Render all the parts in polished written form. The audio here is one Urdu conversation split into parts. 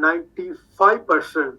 95%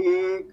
1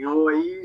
UAE,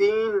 3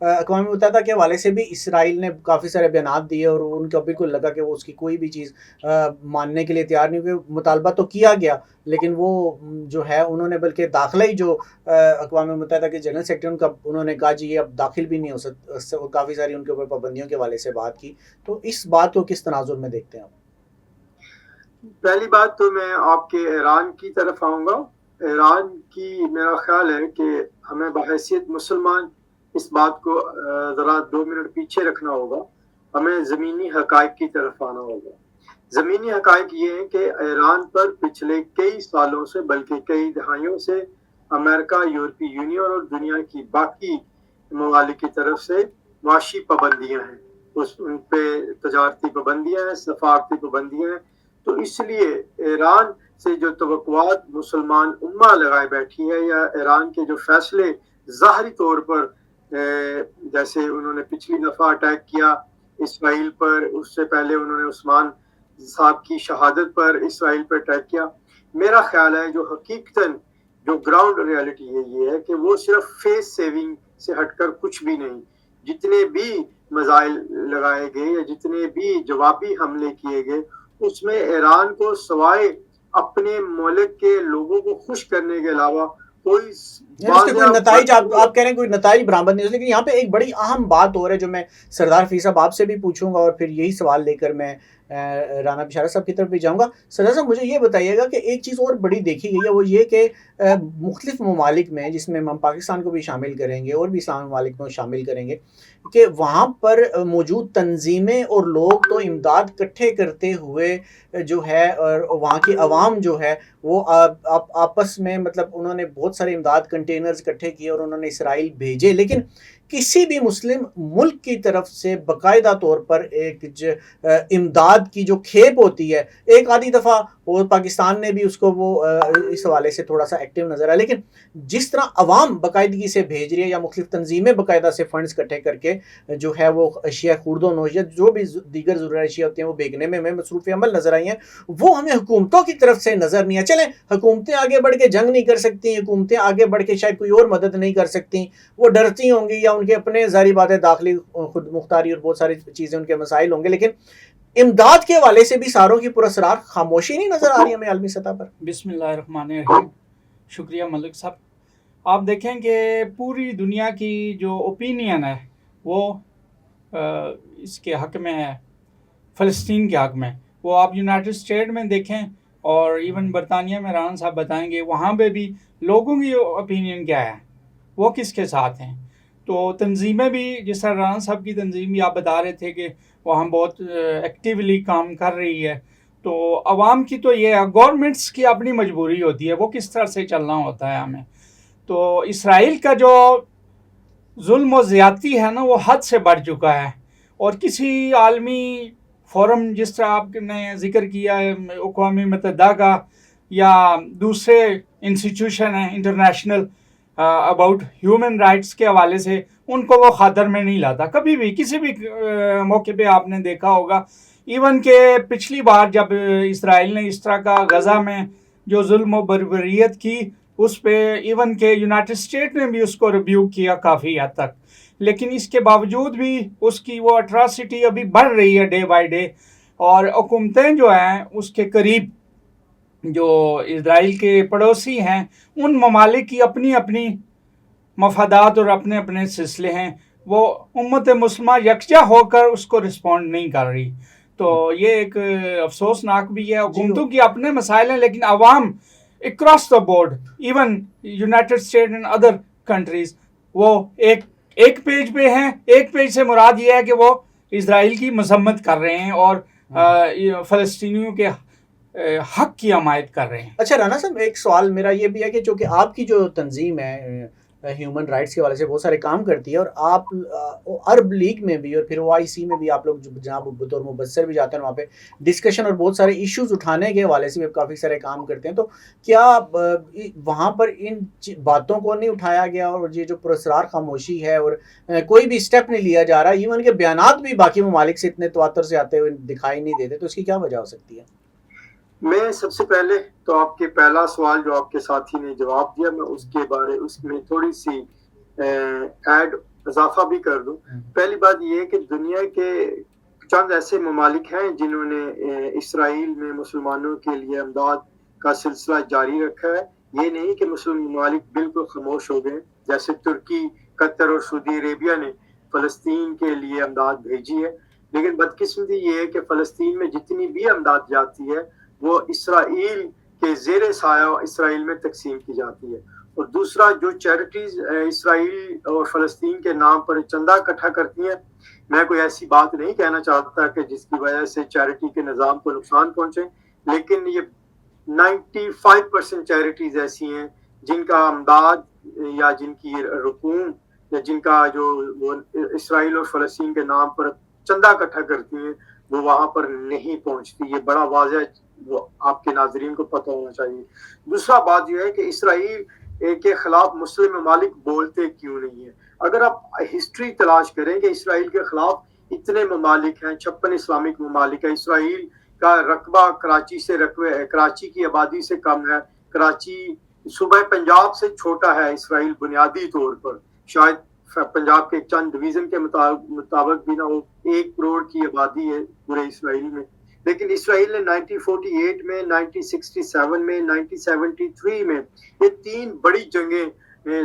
اقوام متحدہ کے حوالے سے بھی اسرائیل نے کافی سارے بیانات دیے اور ان کو بالکل لگا کہ وہ اس کی کوئی بھی چیز ماننے کے لیے تیار نہیں ہوئے. مطالبہ تو کیا گیا لیکن وہ جو ہے انہوں نے بلکہ داخلہ ہی جو اقوام متحدہ کے جنرل سیکرٹری ان کا انہوں نے کہا جی یہ اب داخل بھی نہیں ہو سکتا, کافی ساری ان کے اوپر پابندیوں کے حوالے سے بات کی. تو اس بات کو کس تناظر میں دیکھتے ہیں آپ؟ پہلی بات تو میں آپ کے ایران کی طرف آؤں گا. ایران کی میرا خیال ہے کہ ہمیں بحیثیت مسلمان اس بات کو ذرا 2 منٹ پیچھے رکھنا ہوگا. ہمیں زمینی حقائق کی طرف آنا ہوگا. زمینی حقائق یہ ہیں کہ ایران پر پچھلے کئی سالوں سے بلکہ کئی دہائیوں سے امریکہ, یورپی یونین اور دنیا کی باقی ممالک کی طرف سے معاشی پابندیاں ہیں. ان پہ تجارتی پابندیاں ہیں, سفارتی پابندیاں ہیں. تو اس لیے ایران سے جو توقعات مسلمان امہ لگائے بیٹھی ہے یا ایران کے جو فیصلے ظاہری طور پر جیسے انہوں نے پچھلی دفعہ اٹیک کیا اسرائیل پر, اس سے پہلے انہوں نے عثمان صاحب کی شہادت پر اسرائیل پر اٹیک کیا. میرا خیال ہے جو حقیقتاً جو گراؤنڈ ریالٹی ہے یہ ہے کہ وہ صرف فیس سیونگ سے ہٹ کر کچھ بھی نہیں. جتنے بھی میزائل لگائے گئے یا جتنے بھی جوابی حملے کیے گئے اس میں ایران کو سوائے اپنے ملک کے لوگوں کو خوش کرنے کے علاوہ کوئی نتائج آپ کہہ رہے ہیں کوئی نتائج برآمد نہیں. لیکن یہاں پہ ایک بڑی اہم بات اور ہے جو میں سردار فیض صاحب آپ سے بھی پوچھوں گا اور پھر یہی سوال لے کر میں رانا بشارت صاحب کی طرف بھی جاؤں گا. سردار صاحب مجھے یہ بتائیے گا کہ ایک چیز اور بڑی دیکھی گئی ہے وہ یہ کہ مختلف ممالک میں جس میں ہم پاکستان کو بھی شامل کریں گے اور بھی اسلامی ممالک میں شامل کریں گے کہ وہاں پر موجود تنظیمیں اور لوگ تو امداد اکٹھے کرتے ہوئے جو ہے اور وہاں کی عوام جو ہے وہ آپس میں مطلب انہوں نے بہت سارے امداد کنٹینرز اکٹھے کیے اور انہوں نے اسرائیل بھیجے. لیکن کسی بھی مسلم ملک کی طرف سے باقاعدہ طور پر ایک امداد کی جو کھیپ ہوتی ہے ایک آدھی دفعہ اور پاکستان نے بھی اس کو وہ اس حوالے سے تھوڑا سا ایکٹیو نظر آیا. لیکن جس طرح عوام باقاعدگی سے بھیج رہی ہے یا مختلف تنظیمیں باقاعدہ سے فنڈز اکٹھے کر کے جو ہے وہ اشیاء خورد و نوش یا جو بھی دیگر ضروری اشیاء ہوتی ہیں وہ بھیجنے میں ہمیں مصروف عمل نظر آئی ہیں, وہ ہمیں حکومتوں کی طرف سے نظر نہیں آ. چلیں حکومتیں آگے بڑھ کے جنگ نہیں کر سکتی, حکومتیں آگے بڑھ کے شاید کوئی اور مدد نہیں کر سکتی, وہ ڈرتی ہوں گی یا ان کے اپنے ظاہری باتیں داخلی خود مختاری اور بہت ساری چیزیں ان کے مسائل ہوں گے. لیکن امداد کے حوالے سے بھی ساروں کی پراسرار خاموشی نہیں نظر آ رہی ہمیں عالمی سطح پر. بسم اللہ الرحمن الرحیم. شکریہ ملک صاحب. آپ دیکھیں کہ پوری دنیا کی جو اوپینین ہے وہ اس کے حق میں ہے, فلسطین کے حق میں. وہ آپ یونائٹڈ اسٹیٹ میں دیکھیں اور ایون برطانیہ میں رانا صاحب بتائیں گے وہاں پہ بھی لوگوں کی اوپینین کیا ہے, وہ کس کے ساتھ ہیں. تو تنظیمیں بھی جس طرح رانا صاحب کی تنظیم بھی آپ بتا رہے تھے کہ وہاں بہت ایکٹیولی کام کر رہی ہے. تو عوام کی تو یہ ہے, گورنمنٹس کی اپنی مجبوری ہوتی ہے, وہ کس طرح سے چلنا ہوتا ہے ہمیں. تو اسرائیل کا جو ظلم و زیادتی ہے نا وہ حد سے بڑھ چکا ہے, اور کسی عالمی فورم جس طرح آپ نے ذکر کیا ہے اقوام متحدہ کا یا دوسرے انسٹیٹیوشن ہیں انٹرنیشنل اباؤٹ ہیومن رائٹس کے حوالے سے, ان کو وہ خاطر میں نہیں لاتا کبھی بھی. کسی بھی موقع پہ آپ نے دیکھا ہوگا ایون کہ پچھلی بار جب اسرائیل نے اس طرح کا غزہ میں جو ظلم و بربریت کی اس پہ ایون کہ یونائٹڈ اسٹیٹ نے بھی اس کو ریبیوک کیا کافی حد تک, لیکن اس کے باوجود بھی اس کی وہ اٹراسٹی ابھی بڑھ رہی ہے ڈے بائی ڈے. اور حکومتیں جو ہیں اس کے قریب جو اسرائیل کے پڑوسی ہیں ان ممالک کی اپنی اپنی مفادات اور اپنے اپنے سلسلے ہیں, وہ امت مسلمہ یکجا ہو کر اس کو رسپونڈ نہیں کر رہی. تو یہ ایک افسوسناک بھی ہے. حکومتوں کی اپنے مسائل ہیں لیکن عوام across the board even United state and other countries وہ ایک پیج پہ ہیں. ایک پیج سے مراد یہ ہے کہ وہ اسرائیل کی مذمت کر رہے ہیں اور فلسطینیوں کے حق کی حمایت کر رہے ہیں. اچھا رانا صاحب ایک سوال میرا یہ بھی ہے کہ چونکہ آپ کی جو تنظیم ہے ہیومن رائٹس کے حوالے سے بہت سارے کام کرتی ہے اور آپ عرب لیگ میں بھی اور پھر او آئی سی میں بھی آپ لوگ جہاں بطور مبصر بھی جاتے ہیں وہاں پہ ڈسکشن اور بہت سارے ایشوز اٹھانے کے حوالے سے بھی کافی سارے کام کرتے ہیں. تو کیا وہاں پر ان باتوں کو نہیں اٹھایا گیا اور یہ جو پراسرار خاموشی ہے اور کوئی بھی اسٹیپ نہیں لیا جا رہا, ایون کہ بیانات بھی باقی ممالک سے اتنے تواتر سے آتے ہوئے دکھائی نہیں دیتے, تو اس کی کیا وجہ ہو سکتی ہے؟ میں سب سے پہلے تو آپ کے پہلا سوال جو آپ کے ساتھی نے جواب دیا میں اس میں تھوڑی سی ایڈ اضافہ بھی کر دوں. پہلی بات یہ ہے کہ دنیا کے چند ایسے ممالک ہیں جنہوں نے اسرائیل میں مسلمانوں کے لیے امداد کا سلسلہ جاری رکھا ہے. یہ نہیں کہ مسلم ممالک بالکل خاموش ہو گئے. جیسے ترکی، قطر اور سعودی عربیہ نے فلسطین کے لیے امداد بھیجی ہے، لیکن بدقسمتی یہ ہے کہ فلسطین میں جتنی بھی امداد جاتی ہے وہ اسرائیل کے زیر سایہ اسرائیل میں تقسیم کی جاتی ہے. اور دوسرا، جو چیریٹیز اسرائیل اور فلسطین کے نام پر چندہ اکٹھا کرتی ہیں، میں کوئی ایسی بات نہیں کہنا چاہتا کہ جس کی وجہ سے چیریٹی کے نظام کو نقصان پہنچے، لیکن یہ 95% چیریٹیز ایسی ہیں جن کا امداد یا جن کی رقوم یا جن کا جو وہ اسرائیل اور فلسطین کے نام پر چندہ اکٹھا کرتی ہیں وہ وہاں پر نہیں پہنچتی. یہ بڑا واضح وہ آپ کے ناظرین کو پتہ ہونا چاہیے. دوسرا بات یہ ہے کہ اسرائیل کے خلاف مسلم ممالک بولتے کیوں نہیں ہیں. اگر آپ ہسٹری تلاش کریں کہ اسرائیل کے خلاف اتنے ممالک ہیں، 56 اسلامک ممالک ہیں. اسرائیل کا رقبہ کراچی کی آبادی سے کم ہے. کراچی صوبہ پنجاب سے چھوٹا ہے اسرائیل بنیادی طور پر. شاید پنجاب کے چند ڈویژن کے مطابق بھی نہ ہو. 1 کروڑ کی آبادی ہے پورے اسرائیل میں. لیکن اسرائیل نے 1948 میں، 1967 میں، 1973 میں یہ 3 بڑی جنگیں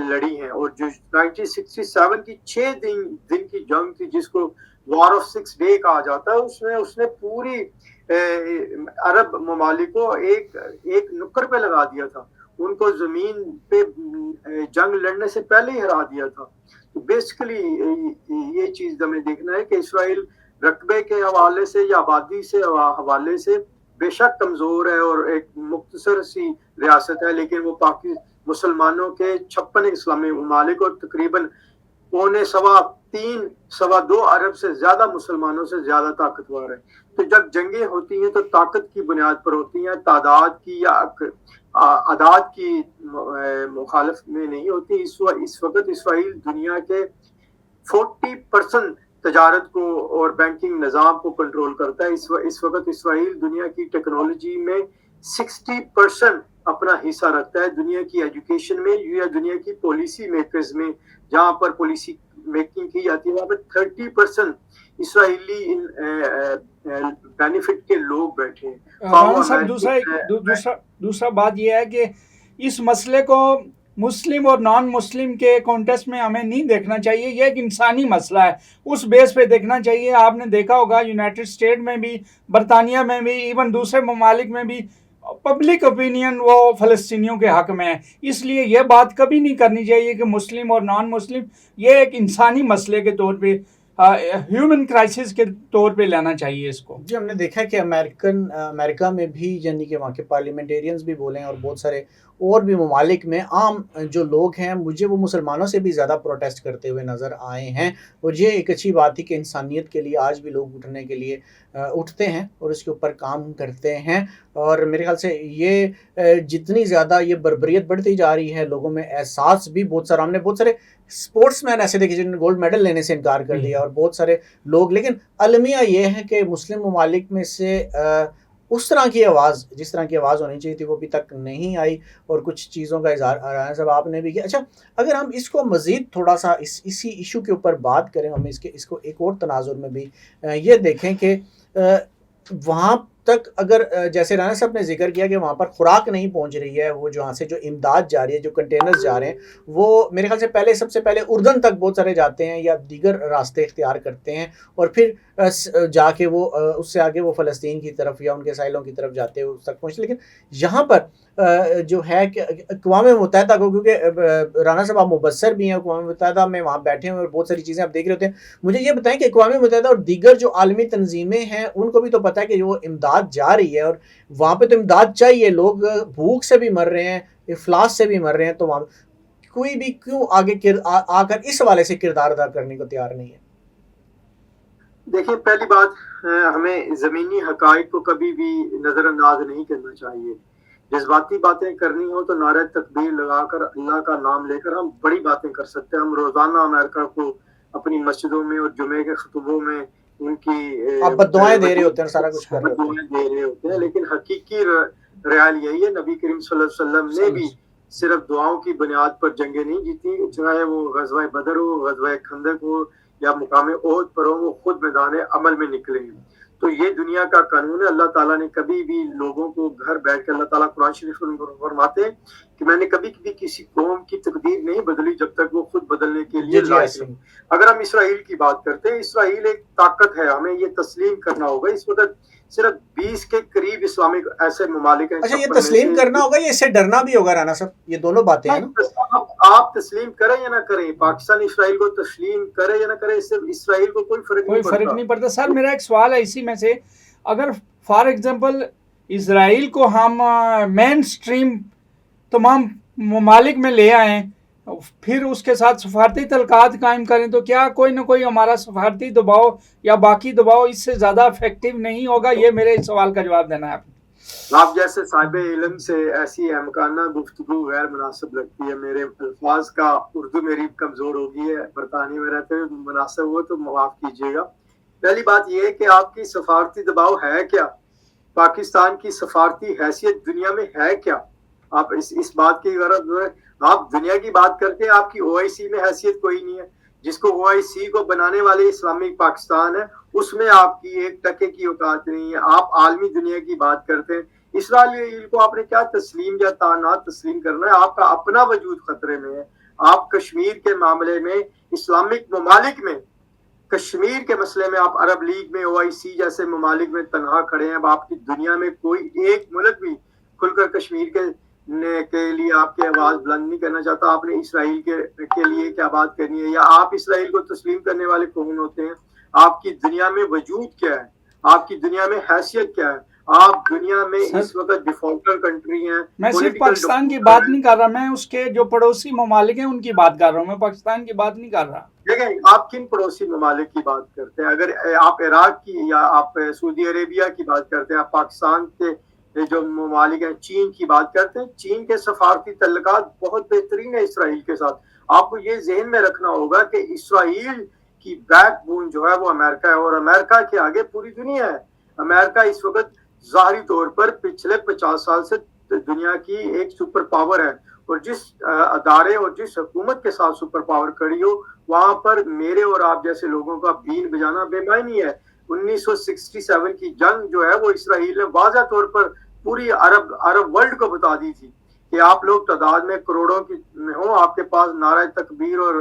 لڑی ہیں. اور جو 1967 کی 6 دن کی جنگ تھی جس کو وار آف 6 ڈے کہا جاتا ہے، اس نے پوری عرب ممالک کو ایک نکر پہ لگا دیا تھا. ان کو زمین پہ جنگ لڑنے سے پہلے ہی ہرا دیا تھا. تو بیسیکلی یہ چیز ہمیں دیکھنا ہے کہ اسرائیل رقبے کے حوالے سے یا آبادی سے حوالے سے بے شک کمزور ہے اور ایک مختصر سی ریاست ہے، لیکن وہ مسلمانوں کے 56 اسلامی ممالک اور تقریباً 2.25 ارب سے زیادہ مسلمانوں سے زیادہ طاقتور ہے. تو جب جنگیں ہوتی ہیں تو طاقت کی بنیاد پر ہوتی ہیں، تعداد کی یا اعداد کی مخالف میں نہیں ہوتی. اس وقت اسرائیل دنیا کے 40% تجارت کو اور بینکنگ نظام کو کنٹرول کرتا ہے. اس وقت اسرائیل دنیا کی ٹیکنالوجی میں 60% اپنا حصہ رکھتا ہے. دنیا کی ایجوکیشن میں یا دنیا کی پالیسی میکرز میں جہاں پر پالیسی میکنگ کی جاتی ہے وہاں پر 30% اسرائیلی بینیفٹ کے لوگ بیٹھے ہیں. رانا صاحب، دوسرا بات یہ ہے کہ اس مسئلے کو مسلم اور نان مسلم کے کانٹیکسٹ میں ہمیں نہیں دیکھنا چاہیے. یہ ایک انسانی مسئلہ ہے، اس بیس پہ دیکھنا چاہیے. آپ نے دیکھا ہوگا یونائٹڈ اسٹیٹ میں بھی، برطانیہ میں بھی، ایون دوسرے ممالک میں بھی پبلک اوپینین وہ فلسطینیوں کے حق میں ہے. اس لیے یہ بات کبھی نہیں کرنی چاہیے کہ مسلم اور نان مسلم، یہ ایک انسانی مسئلے کے طور پہ، ہیومن کرائسس کے طور پہ لینا چاہیے اس کو. جی، ہم نے دیکھا کہ امریکہ میں بھی، یعنی کہ وہاں کے پارلیمنٹیرینز بھی بولے ہیں اور بہت سارے اور بھی ممالک میں عام جو لوگ ہیں مجھے وہ مسلمانوں سے بھی زیادہ پروٹیسٹ کرتے ہوئے نظر آئے ہیں. اور یہ ایک اچھی بات تھی کہ انسانیت کے لیے آج بھی لوگ اٹھنے کے لیے اٹھتے ہیں اور اس کے اوپر کام کرتے ہیں. اور میرے خیال سے یہ جتنی زیادہ یہ بربریت بڑھتی جا رہی ہے، لوگوں میں احساس بھی بہت سارا، ہم نے بہت سارے اسپورٹس مین ایسے دیکھے جنہوں نے گولڈ میڈل لینے سے انکار کر دیا اور بہت سارے لوگ. لیکن المیہ یہ ہے کہ مسلم ممالک میں سے اس طرح کی آواز، جس طرح کی آواز ہونی چاہیے تھی، وہ ابھی تک نہیں آئی. اور کچھ چیزوں کا اظہار رانا صاحب آپ نے بھی کیا. اچھا، اگر ہم اس کو مزید تھوڑا سا اسی ایشو کے اوپر بات کریں، ہم اس کو ایک اور تناظر میں بھی یہ دیکھیں کہ وہاں تک اگر جیسے رانا صاحب نے ذکر کیا کہ وہاں پر خوراک نہیں پہنچ رہی ہے، وہ جہاں سے جو امداد جا رہی ہے، جو کنٹینرز جا رہے ہیں، وہ میرے خیال سے سب سے پہلے اردن تک بہت سارے جاتے ہیں یا دیگر راستے اختیار کرتے ہیں اور پھر جا کے وہ اس سے آگے وہ فلسطین کی طرف یا ان کے ساحلوں کی طرف جاتے ہیں، اس تک پہنچتے. لیکن یہاں پر جو ہے کہ اقوام متحدہ کو، کیونکہ رانا صاحب آپ مبصر بھی ہیں، اقوام متحدہ میں وہاں بیٹھے ہیں اور بہت ساری چیزیں آپ دیکھ رہے ہوتے ہیں، مجھے یہ بتائیں کہ اقوام متحدہ اور دیگر جو عالمی تنظیمیں ہیں ان کو بھی تو پتہ ہے کہ وہ امداد جا رہی ہے اور وہاں پہ تو امداد چاہیے. لوگ بھوک سے بھی مر رہے ہیں، افلاس سے بھی مر رہے ہیں، تو وہاں کوئی بھی کیوں آگے آ کر اس حوالے سے کردار ادا کرنے کو تیار نہیں ہے؟ دیکھیں، پہلی بات ہمیں زمینی حقائق کو کبھی بھی نظر انداز نہیں کرنا چاہیے. جذباتی باتیں کرنی ہو تو نعرہ تکبیر لگا کر، اللہ کا نام لے کر ہم بڑی باتیں کر سکتے ہیں. ہم روزانہ امریکہ کو اپنی مسجدوں میں اور جمعے کے خطبوں میں ان کی آپ بددعائیں دے رہے ہوتے ہیں، سارا کچھ کر رہے ہوتے ہیں، لیکن حقیقی ریال یہی ہے. نبی کریم صلی اللہ علیہ وسلم نے بھی صرف دعاؤں کی بنیاد پر جنگیں نہیں جیتی، چاہے وہ غزوہ بدر ہو، غزوہ خندق ہو یا مقام احد پر ہو، وہ خود میدان عمل میں نکلے ہیں۔ تو یہ دنیا کا قانون ہے۔ اللہ تعالیٰ نے کبھی بھی لوگوں کو گھر بیٹھ کے، اللہ تعالیٰ قرآن شریف میں فرماتے ہیں کہ میں نے کبھی بھی کسی قوم کی تقدیر نہیں بدلی جب تک وہ خود بدلنے کے لیے لائق نہیں۔ اگر ہم اسرائیل کی بات کرتے ہیں، اسرائیل ایک طاقت ہے، ہمیں یہ تسلیم کرنا ہوگا۔ اس وقت صرف 20 کے قریب اسلامک ایسے ممالک ہیں۔ اچھا، یہ تسلیم کرنا ہوگا، یہ اس سے ڈرنا بھی ہوگا رانا صاحب، یہ دونوں باتیں ہیں نا؟ آپ تسلیم کریں یا نہ کریں، پاکستان اسرائیل کو تسلیم کرے یا نہ کرے، اس سے اسرائیل کو کوئی فرق نہیں پڑتا۔ سر میرا ایک سوال ہے اسی میں سے، اگر فار ایگزامپل اسرائیل کو ہم مین سٹریم تمام ممالک میں لے آئیں، پھر اس کے ساتھ سفارتی تعلقات قائم کریں، تو کیا کوئی نہ کوئی ہمارا سفارتی دباؤ یا باقی دباؤ اس سے زیادہ افیکٹو نہیں ہوگا؟ یہ میرے سوال کا جواب دینا ہے آپ جیسے صاحب علم سے ایسی احمقانہ گفتگو غیر مناسب لگتی ہے۔ میرے الفاظ کا اردو میری کمزور ہوگی ہے، برطانیہ میں رہتے ہوئے، مناسب ہو تو معاف کیجیے گا۔ پہلی بات یہ ہے کہ آپ کی سفارتی دباؤ ہے کیا؟ پاکستان کی سفارتی حیثیت دنیا میں ہے کیا؟ آپ اس بات کی غرض ہے، آپ دنیا کی بات کرتے ہیں، آپ کی OIC میں حیثیت کوئی نہیں ہے۔ جس کو OIC کو بنانے والے اسلامک پاکستان ہے، اس میں آپ کی ایک ٹکے کی اوقات نہیں ہے۔ آپ عالمی دنیا کی بات کرتے ہیں۔ اسرائیل کو آپ نے کیا تسلیم یا نہ تسلیم کرنا ہے؟ آپ کا اپنا وجود خطرے میں ہے۔ آپ کشمیر کے معاملے میں اسلامک ممالک میں، کشمیر کے مسئلے میں آپ عرب لیگ میں، OIC جیسے ممالک میں تنہا کھڑے ہیں۔ اب آپ کی دنیا میں کوئی ایک ملک بھی کھل کر کشمیر کے لیے آپ کی آواز بلند نہیں کرنا چاہتا۔ آپ نے اسرائیل کے لیے کیا بات کرنی ہے؟ یا آپ اسرائیل کو تسلیم کرنے والے کون ہوتے ہیں؟ آپ کی دنیا میں وجود کیا ہے؟ آپ کی دنیا میں حیثیت کیا ہے؟ آپ دنیا میں اس وقت ڈیفالٹر کنٹری ہیں۔ میں صرف پاکستان کی بات نہیں کر رہا، میں اس کے جو پڑوسی ممالک ہیں ان کی بات کر رہا ہوں، میں پاکستان کی بات نہیں کر رہا۔ دیکھیں، آپ کن پڑوسی ممالک کی بات کرتے ہیں؟ اگر آپ عراق کی یا آپ سعودی عربیہ کی بات کرتے ہیں، آپ پاکستان کے جو ممالک ہیں، چین کی بات کرتے ہیں، چین کے سفارتی تعلقات بہت بہترین ہے اسرائیل کے ساتھ۔ آپ کو یہ ذہن میں رکھنا ہوگا کہ اسرائیل کی بیک بون جو ہے وہ امریکہ ہے، اور امریکہ کے آگے پوری دنیا ہے۔ امریکہ اس وقت ظاہری طور پر پچھلے 50 سال سے دنیا کی ایک سپر پاور ہے، اور جس ادارے اور جس حکومت کے ساتھ سپر پاور کھڑی ہو، وہاں پر میرے اور آپ جیسے لوگوں کا بین بجانا بے معنی ہے۔ 1967 کی جنگ جو ہے وہ اسرائیل نے واضح طور پر پوری عرب ورلڈ کو بتا دی تھی کہ آپ لوگ تعداد میں کروڑوں کی میں ہو، آپ کے پاس نعرہ تکبیر اور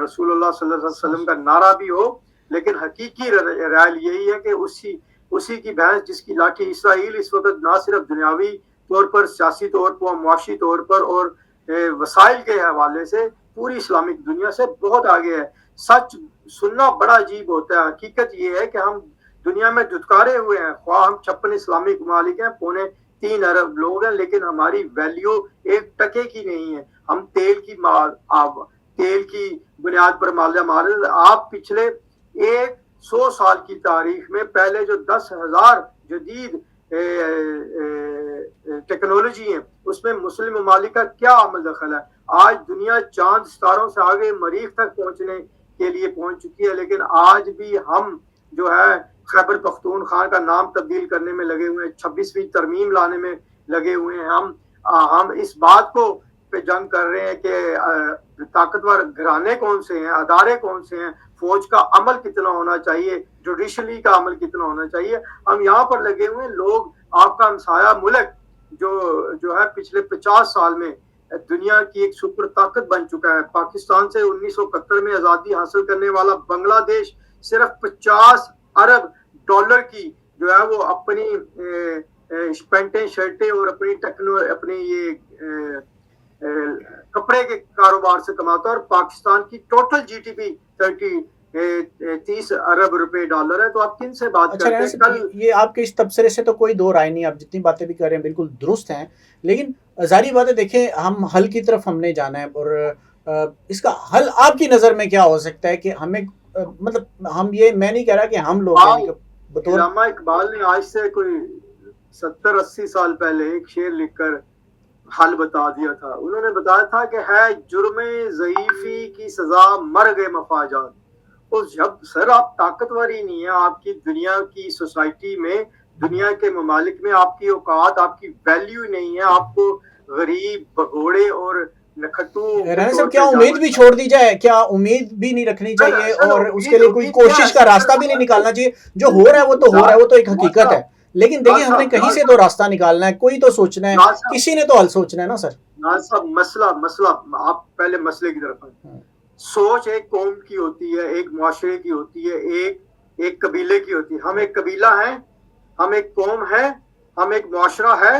رسول اللہ صلی اللہ علیہ وسلم کا نعرہ بھی ہو، لیکن حقیقی رائل یہی ہے کہ اسی کی بھینس جس کی لاٹھی۔ اسرائیل اس وقت نہ صرف دنیاوی طور پر، سیاسی طور پر، معاشی طور پر اور وسائل کے حوالے سے پوری اسلامک دنیا سے بہت آگے ہے۔ سچ سننا بڑا عجیب ہوتا ہے۔ حقیقت یہ ہے کہ ہم دنیا میں دھتکارے ہوئے ہیں، خواہ ہم 56 اسلامک ممالک ہیں، 3.25 ارب لوگ ہیں، لیکن ہماری ویلیو ایک ٹکے کی نہیں ہے۔ ہم تیل کی بنیاد پر مالے آپ پچھلے 100 سال کی تاریخ میں پہلے جو 10,000 جدید ٹیکنالوجی ہیں، اس میں مسلم ممالک کا کیا عمل دخل ہے؟ آج دنیا چاند ستاروں سے آگے مریخ تک پہنچنے کے لیے پہنچ چکی ہے، لیکن آج بھی ہم جو ہے خیبر پختونخوا کا نام تبدیل کرنے میں لگے ہوئے ہیں، 26ویں ترمیم لانے میں لگے ہوئے ہیں۔ ہم اس بات کو پہ جنگ کر رہے ہیں کہ طاقتور گھرانے کون سے ہیں، ادارے کون سے ہیں، فوج کا عمل کتنا ہونا چاہیے، جوڈیشلی کا عمل کتنا ہونا چاہیے۔ ہم یہاں پر لگے ہوئے ہیں۔ لوگ، آپ کا ہمسایہ ملک جو ہے پچھلے 50 سال میں دنیا کی ایک سپر طاقت بن چکا ہے۔ پاکستان سے 1971 میں آزادی حاصل کرنے والا بنگلہ دیش صرف 50 ارب ڈالر کی جو ہے وہ اپنی پینٹیں، شرٹیں اور اپنی یہ کپڑے کے کاروبار سے کماتا ہے، اور پاکستان کی ٹوٹل GDP 30 ارب روپے ڈالر ہے۔ تو آپ کن سے بات کرتے ہیں؟ کل یہ آپ کے اس تبصرے سے تو کوئی دو رائے نہیں، آپ جتنی باتیں بھی کر رہے ہیں بالکل درست ہیں، لیکن ظاہری بات ہے، دیکھیں ہم حل کی طرف ہم نے جانا ہے، اور اس کا حل آپ کی نظر میں کیا ہو سکتا ہے؟ کہ ہمیں مطلب میں نہیں کہہ رہا کہ ہم لوگ بطور علامہ اقبال نے آج سے کوئی 70-80 سال پہلے ایک شعر لکھ کر حل بتا دیا تھا۔ انہوں نے بتایا تھا کہ ہے جرم ضعیفی کی سزا مرگ مفاجات۔ اور جب سر آپ طاقتور ہی نہیں ہے، آپ کی دنیا کی سوسائٹی میں، دنیا کے ممالک میں آپ کی اوقات، آپ کی ویلیو نہیں ہے، آپ کو غریب بگوڑے اور نکھٹو رانا صاحب کیا امید بھی چھوڑ دی جائے, کیا امید بھی نہیں رکھنی چاہیے اور اس کے لیے کوئی کوشش کا راستہ بھی نہیں نکالنا چاہیے؟ جو ہو رہا ہے وہ تو ہو رہا ہے, وہ تو ایک حقیقت ہے, لیکن دیکھیں ہم نے کہیں سے تو راستہ نکالنا ہے, کوئی تو سوچنا ہے, کسی نے تو حل سوچنا ہے نا سر. ناز صاحب مسئلہ آپ پہلے مسئلے کی طرف آئیں. سوچ ایک قوم کی ہوتی ہے, ایک معاشرے کی ہوتی ہے, ایک قبیلے کی ہوتی ہے. ہم ایک قبیلہ ہیں, ہم ایک قوم ہے, ہم ایک معاشرہ ہے,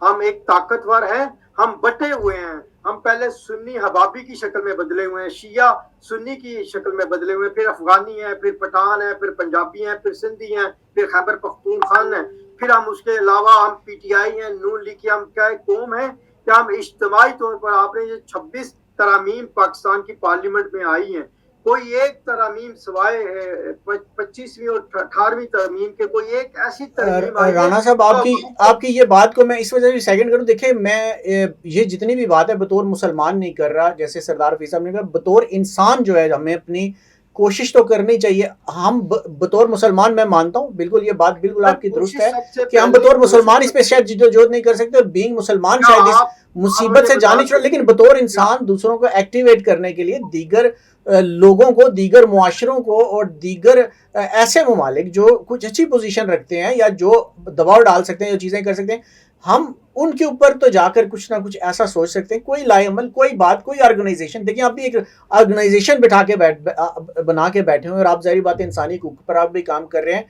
ہم ایک طاقتور ہیں, ہم بٹے ہوئے ہیں. ہم پہلے سنی حبابی کی شکل میں بدلے ہوئے ہیں, شیعہ سنی کی شکل میں بدلے ہوئے ہیں, پھر افغانی ہیں, پھر پٹھان ہیں, پھر پنجابی ہیں, پھر سندھی ہیں, پھر خیبر پختونخوا ہیں, پھر ہم اس کے علاوہ ہم پی ٹی آئی ہیں, نون لیگ کی. ہم کیا ایک قوم ہے کہ ہم اجتماعی طور پر, آپ نے یہ 26 ترامیم پاکستان کی پارلیمنٹ میں آئی ہیں, کوئی ایک ترامیم سوائے 25ویں اور 18ویں ترمیم کے کوئی ایک ایسی ترمیم آئی ہے. رانا صاحب آپ کی یہ بات کو میں اس وجہ سے سیکنڈ کروں. دیکھیں میں یہ جتنی بھی بات ہے بطور مسلمان نہیں کر رہا, جیسے سردار حفیظ صاحب نے کہا, بطور انسان جو ہے ہمیں اپنی کوشش تو کرنی چاہیے. ہم بطور مسلمان, میں مانتا ہوں بالکل یہ بات بالکل آپ کی درست ہے کہ ہم بطور مسلمان اس پہ شاید جدوجہد نہیں کر سکتے, اور بینگ مسلمان شاید اس مصیبت سے جانے چھوڑ, لیکن بطور انسان دوسروں کو ایکٹیویٹ کرنے کے لیے دیگر لوگوں کو, دیگر معاشروں کو, اور دیگر ایسے ممالک جو کچھ اچھی پوزیشن رکھتے ہیں یا جو دباؤ ڈال سکتے ہیں, جو چیزیں کر سکتے ہیں, ہم ان کے اوپر تو جا کر کچھ نہ کچھ ایسا سوچ سکتے ہیں. کوئی لائے عمل, کوئی بات, کوئی آرگنائزیشن, دیکھیں آپ بھی ایک آرگنائزیشن بنا کے بیٹھے ہوئے, اور آپ ظاہری بات ہے انسانی حقوق پر آپ بھی کام کر رہے ہیں.